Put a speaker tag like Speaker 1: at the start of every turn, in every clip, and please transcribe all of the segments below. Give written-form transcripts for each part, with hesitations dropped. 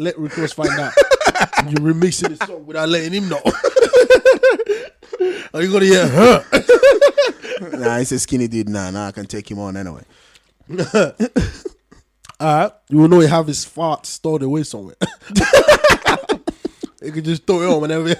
Speaker 1: let Rick Ross find out. You're remixing the song without letting him know. Are you gonna hear her?
Speaker 2: Nah, he's a skinny dude. Nah, I can take him on anyway.
Speaker 1: Alright, you will know he have his farts stored away somewhere. You can just throw it on whenever you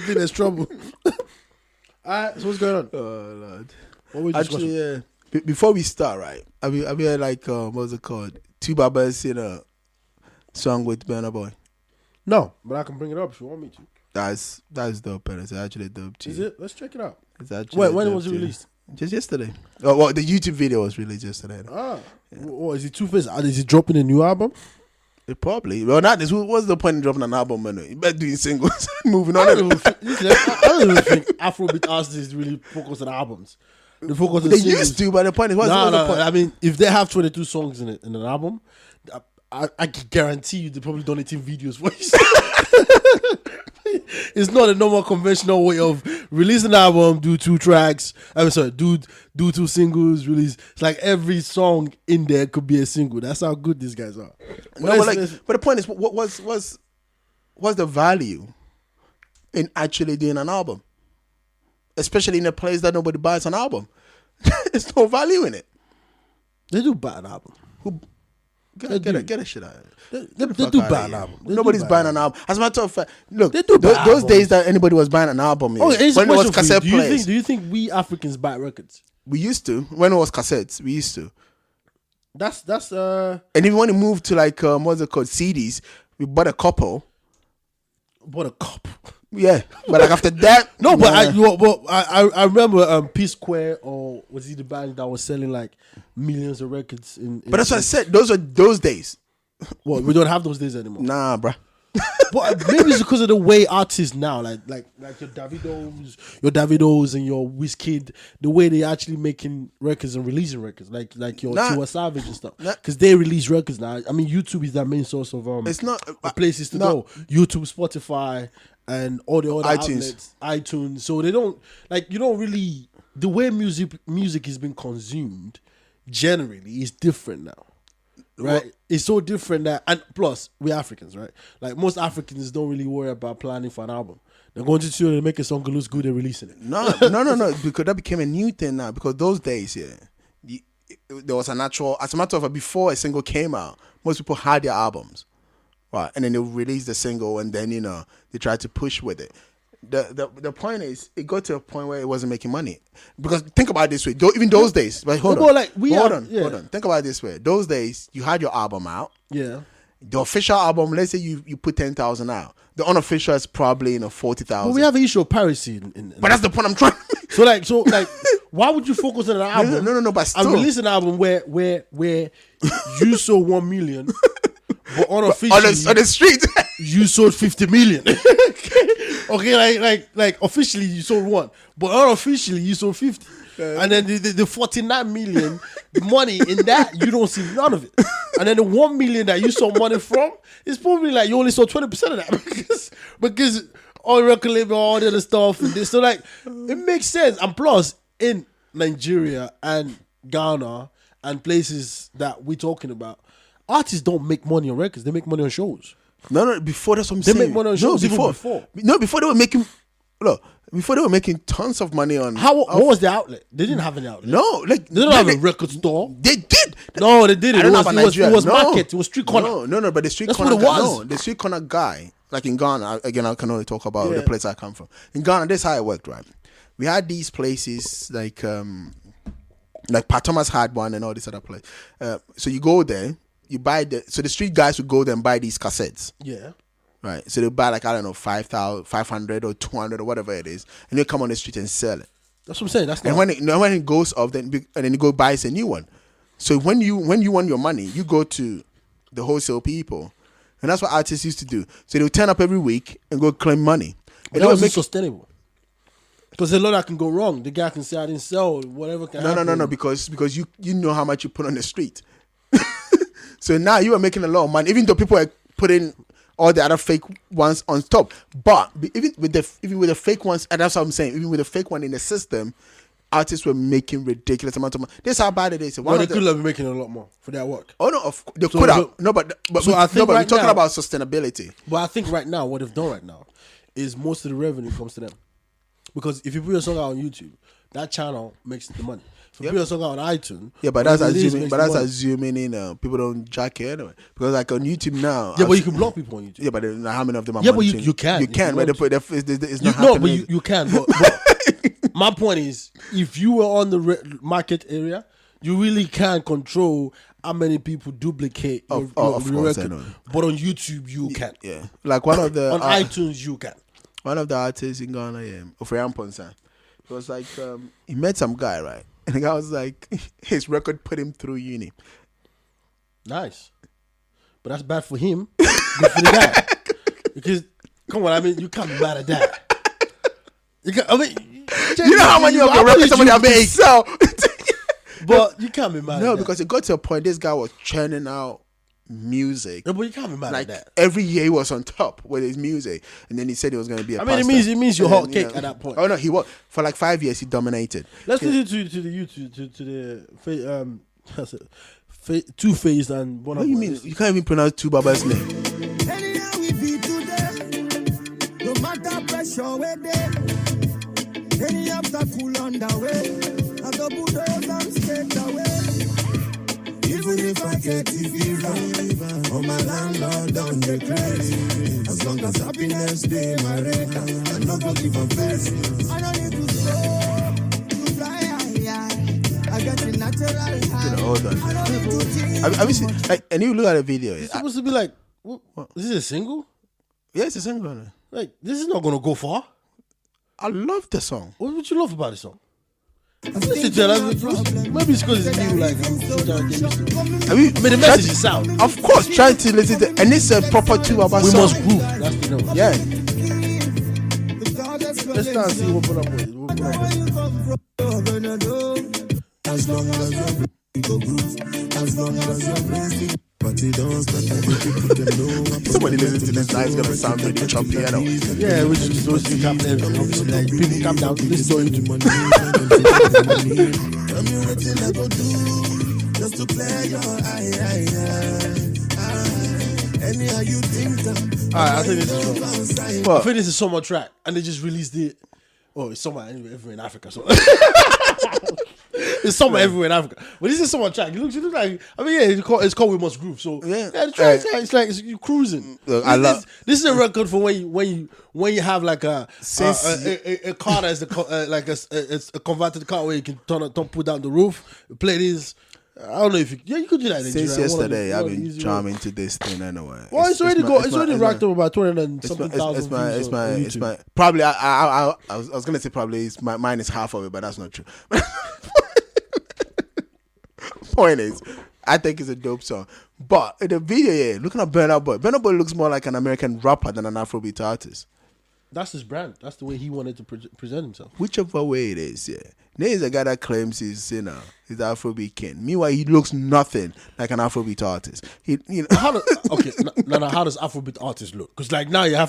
Speaker 1: think there's trouble. Alright, so what's going on?
Speaker 2: Oh Lord.
Speaker 1: What was
Speaker 2: Actually, before we start, right? Have you heard like what was it called? Two Babas in a song with Burna Boy.
Speaker 1: No, but I can bring it up if you want me to.
Speaker 2: That's dope, and it's actually dope too.
Speaker 1: Is it? Let's check it out.
Speaker 2: It's actually
Speaker 1: when was it released?
Speaker 2: Just yesterday. Oh, well, the YouTube video was released yesterday.
Speaker 1: What is it? Two-Face? Is he dropping a new album?
Speaker 2: It probably. Well, not this. What's the point in dropping an album, man? You better doing singles. Moving on.
Speaker 1: I don't even think Afrobeat artists really focus on albums. They focus on
Speaker 2: They
Speaker 1: singles.
Speaker 2: used to, but the point is, what's the point?
Speaker 1: I mean, if they have 22 songs in an album, I can guarantee you they're probably donating videos for you. It's not a normal conventional way of releasing an album, do 2 tracks. I'm sorry, do 2 singles, release. It's like every song in there could be a single. That's how good these guys are.
Speaker 2: But the point is, what's the value in actually doing an album? Especially in a place that nobody buys an album. There's no value in it.
Speaker 1: They do buy an album.
Speaker 2: Get a shit out of it.
Speaker 1: They do buy an album.
Speaker 2: Nobody's buying an album. As a matter of fact, look,
Speaker 1: They do buy
Speaker 2: those
Speaker 1: albums.
Speaker 2: days that anybody was buying an album,
Speaker 1: Oh, it's
Speaker 2: when
Speaker 1: a
Speaker 2: it was
Speaker 1: question for you.
Speaker 2: cassette players.
Speaker 1: Do you think we Africans buy records?
Speaker 2: We used to. When it was cassettes, we used to.
Speaker 1: That's
Speaker 2: And if you want to move to like what's it called, CDs, we bought a couple.
Speaker 1: Bought a cup.
Speaker 2: Yeah, but like after that,
Speaker 1: No, but I remember P Square, or was he the band that was selling like millions of records in
Speaker 2: but that's what I said. Those are those days.
Speaker 1: Well, we don't have those days anymore.
Speaker 2: Nah, bruh.
Speaker 1: But maybe it's because of the way artists now, like your Davidos and your Wizkid, the way they actually making records and releasing records, like your Tiwa Savage and stuff, because they release records now. I mean, YouTube is their main source of
Speaker 2: it's not
Speaker 1: places to go. YouTube, Spotify, and all the other outlets, iTunes. So they don't you don't really, the way music is being consumed generally is different now. Right, it's so different that, and plus we're Africans, right? Like most Africans don't really worry about planning for an album. They're going to studio to make a song looks good and releasing it.
Speaker 2: No, because that became a new thing now. Because those days, there was a natural. As a matter of fact, before a single came out, most people had their albums, right? And then they released the single, and then they tried to push with it. The point is, it got to a point where it wasn't making money. Because think about it this way, even those days, like hold on. Think about it this way. Those days, you had your album out.
Speaker 1: Yeah.
Speaker 2: The official album, let's say you put 10,000 out. The unofficial is probably 40,000.
Speaker 1: But we have an issue of piracy.
Speaker 2: But that's the point I'm trying.
Speaker 1: So why would you focus on an album?
Speaker 2: No. But still,
Speaker 1: and release an album where you sold 1 million, but unofficially
Speaker 2: on the street
Speaker 1: you sold 50 million. Okay, like officially you sold 1, but unofficially you sold 50. And then the 49 million money in that, you don't see none of it. And then the 1 million that you saw money from, it's probably like you only saw 20% of that because all record label, all the other stuff, and this. So like it makes sense. And plus in Nigeria and Ghana and places that we're talking about, artists don't make money on records; they make money on shows.
Speaker 2: No, before that's what I'm saying.
Speaker 1: They make money on shows before.
Speaker 2: Before they were making. Look, before they were making tons of money on.
Speaker 1: What was the outlet? They didn't have any outlet.
Speaker 2: No, like
Speaker 1: they don't have a record store.
Speaker 2: They did.
Speaker 1: No, they didn't.
Speaker 2: I don't know about Nigeria.
Speaker 1: It was market. It was street corner.
Speaker 2: No, but the street
Speaker 1: That's
Speaker 2: corner
Speaker 1: what it
Speaker 2: guy.
Speaker 1: was.
Speaker 2: No, the street corner guy. Like in Ghana, again, I can only talk about the place I come from. In Ghana, this is how it worked, right? We had these places like Pat Thomas had one and all this other place. So you go there, you buy so the street guys would go there and buy these cassettes.
Speaker 1: Yeah.
Speaker 2: Right, so they buy like, I don't know, 500 or 200 or whatever it is, and they come on the street and sell it.
Speaker 1: That's what I'm saying. That's not.
Speaker 2: And when it goes off, then you go buy a new one. So when you want your money, you go to the wholesale people, and that's what artists used to do. So they would turn up every week and go claim money.
Speaker 1: But that wasn't sustainable. Because a lot that can go wrong. The guy can say I didn't sell whatever.
Speaker 2: No. Because you know how much you put on the street. So now you are making a lot of money, even though people are putting all the other fake ones on top. But even with the fake ones, and that's what I'm saying, even with the fake one in the system, artists were making ridiculous amount of money. This is how bad it is.
Speaker 1: Well, they could have been making a lot more for their work.
Speaker 2: Oh no, they could have. No, but
Speaker 1: I think
Speaker 2: we're
Speaker 1: right
Speaker 2: talking
Speaker 1: now,
Speaker 2: about sustainability.
Speaker 1: But I think right now, what they've done right now is most of the revenue comes to them. Because if you put your song out on YouTube, that channel makes the money. If you put your song out on iTunes,
Speaker 2: but that's assuming. But that's assuming people don't jack it anyway. Because like on YouTube now,
Speaker 1: but you can block people on YouTube.
Speaker 2: Yeah, but how many of them are?
Speaker 1: Yeah, but you can.
Speaker 2: You can. But it's not.
Speaker 1: No, but you can. But my point is, if you were on the market area, you really can't control how many people duplicate your record. But on YouTube, you can.
Speaker 2: Yeah, like one of the
Speaker 1: on iTunes, you can.
Speaker 2: One of the artists in Ghana, Ofrian Ponsan, it was like he met some guy, right? And the guy was like, his record put him through uni.
Speaker 1: Nice, but that's bad for him. Good for the guy. Because come on, I mean, you can't be mad at that. You know
Speaker 2: how many of your records somebody have to sell.
Speaker 1: But you can't be mad at that.
Speaker 2: No, because it got to a point, this guy was churning out music.
Speaker 1: No, but you can't be mad
Speaker 2: like,
Speaker 1: at that.
Speaker 2: Every year he was on top with his music. And then he said he was going to be a pastor.
Speaker 1: I mean, it means you're hot cake at that point.
Speaker 2: Oh, no, he was. For like 5 years, he dominated.
Speaker 1: Let's listen to the YouTube, to the Two-Face and Burna Boy.
Speaker 2: What do you mean? You can't even pronounce Two Baba's name.
Speaker 3: Anyhow we be today, no matter pressure we're there. Any obstacle on the way, I go bulldoze and skate away. Even if I get the fever, oh my landlord on the crazy. As long as happiness stay my radar, I no go give a face. I don't need to slow, to fly high. I got the natural high.
Speaker 2: Hold on. Have you seen? Like, and you look at the video.
Speaker 1: It's supposed to be like, what? Is this a single?
Speaker 2: Yeah, it's a single.
Speaker 1: Like, this is not gonna go far.
Speaker 2: I love the song.
Speaker 1: What would you love about the song? Maybe it's because it's new, like, I mean, the message is sound.
Speaker 2: Of course, trying to listen to, and it's a proper Two Baba song.
Speaker 1: We must groove. That's the number.
Speaker 2: Yeah.
Speaker 1: Let's start and see what Burna Boy is.
Speaker 3: As long as you're go groove, as long as you're blessed. But it don't stop.
Speaker 2: Somebody listen to this now, it's gonna sound really choppy, you know.
Speaker 1: Yeah, which is those two cap everything. Obviously, like people come down to this story to money.
Speaker 3: I'm everything I go do just to play your eye. Anyhow you think that.
Speaker 1: Alright, I think this is wrong. I think this is summer track, and they just released it. Oh, it's summer everywhere in Africa. So. It's summer everywhere in Africa. But this is summer track. It looks like, I mean, yeah, it's called We Must Groove. So yeah, the track, it's like you cruising.
Speaker 2: Look,
Speaker 1: this is a record for when you have like a car that's like a converted car where you can put down the roof, play this. I don't know if you could do that.
Speaker 2: Since yesterday, I've been charming to this thing anyway.
Speaker 1: Well, it's already racked up about 200 and something thousand.
Speaker 2: It's my probably. I was gonna say probably mine is half of it, but that's not true. Point is, I think it's a dope song. But in the video, looking at Burna Boy looks more like an American rapper than an Afrobeat artist.
Speaker 1: That's his brand. That's the way he wanted to present himself.
Speaker 2: Whichever way it is, There is a guy that claims he's the Afrobeat king. Meanwhile, he looks nothing like an Afrobeat artist.
Speaker 1: How does Afrobeat artist look? Because like now you're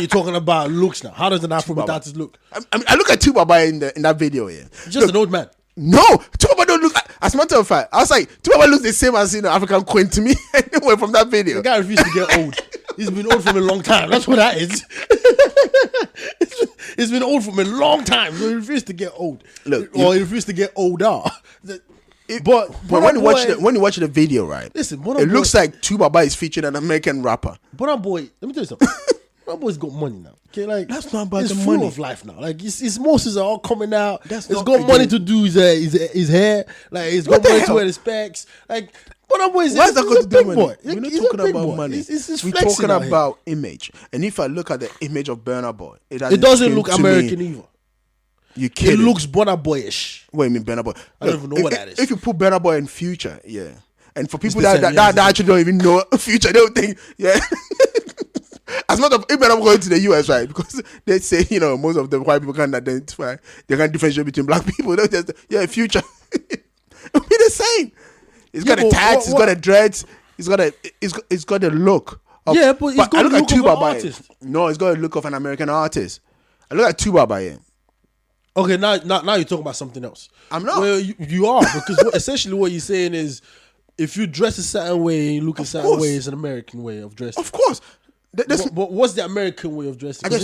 Speaker 1: talking about looks now. How does an Afrobeat artist look?
Speaker 2: I look at Two Baba in that video,
Speaker 1: Just an old man.
Speaker 2: No, Two Baba don't look. As a matter of fact, I was like, Two Baba looks the same as African Queen to me. Anyway, from that video,
Speaker 1: the guy refused to get old. He's been old from a long time. That's what that is. He's been old from a long time. So he refused to get old. Look, he refused to get older. But
Speaker 2: when you watch the video, right?
Speaker 1: Listen,
Speaker 2: it looks like Two Baba is featuring an American rapper.
Speaker 1: Burna Boy, let me tell you something. Burna Boy's got money now. Okay, like
Speaker 2: that's not about the
Speaker 1: money.
Speaker 2: money.
Speaker 1: Full of life now. Like his moses are all coming out.
Speaker 2: He's
Speaker 1: got money to do his hair. Like he's got money to wear the specs. Like Burna Boy is.
Speaker 2: What's that got to do with
Speaker 1: money?
Speaker 2: We're not talking about money. We're talking about image. And if I look at the image of Burna Boy, it
Speaker 1: doesn't look American either.
Speaker 2: You kidding?
Speaker 1: It looks Burna Boyish.
Speaker 2: What do you mean Burna Boy?
Speaker 1: I don't even know what that is.
Speaker 2: If you put Burna Boy in Future, and for people that actually don't even know Future, they would think, As much of if I'm going to the US, right? Because they say, most of the white people can't identify, they can't differentiate between black people. They'll just, Future. It'll be the same. He's got a tats, he's got a dreads, he's got a look.
Speaker 1: But he's got a look of an artist.
Speaker 2: No, he's got a look of an American artist. I look at Two Baba here.
Speaker 1: Okay, now you're talking about something else.
Speaker 2: I'm not.
Speaker 1: Well, you are, because essentially what you're saying is, if you dress a certain way and you look a certain way, it's an American way of dressing.
Speaker 2: Of course.
Speaker 1: But what's the American way of dressing?